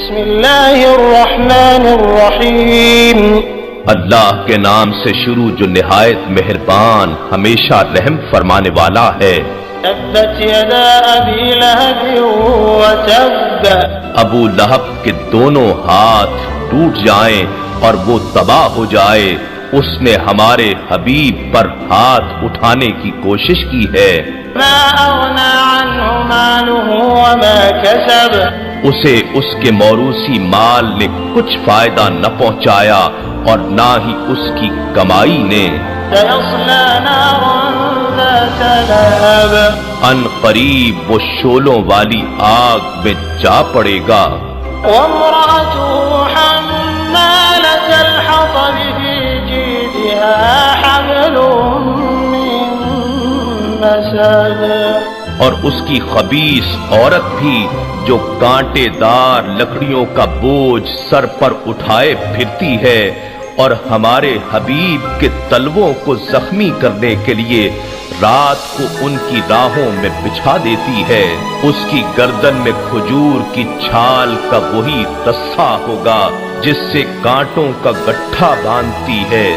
بسم اللہ الرحمن الرحیم اللہ کے نام سے شروع جو نہایت مہربان ہمیشہ رحم فرمانے والا ہے۔ تبت یدا ابی لہب وتب، ابو لہب کے دونوں ہاتھ ٹوٹ جائیں اور وہ تباہ ہو جائے، اس نے ہمارے حبیب پر ہاتھ اٹھانے کی کوشش کی ہے۔ ما اغنى عنه ماله وما كسب، اسے اس کے موروثی مال نے کچھ فائدہ نہ پہنچایا اور نہ ہی اس کی کمائی نے۔ سيصلى نارا ذات لهب، ان قریب وہ شعلوں والی آگ میں جا پڑے گا۔ وامرأته حمالة الحطب في جيدها حبل من مسد، اور اس کی خبیث عورت بھی جو کانٹے دار لکڑیوں کا بوجھ سر پر اٹھائے پھرتی ہے اور ہمارے حبیب کے تلووں کو زخمی کرنے کے لیے رات کو ان کی راہوں میں بچھا دیتی ہے۔ اس کی گردن میں کھجور کی چھال کا وہی رسا ہوگا جس سے کانٹوں کا گٹھا باندھتی ہے۔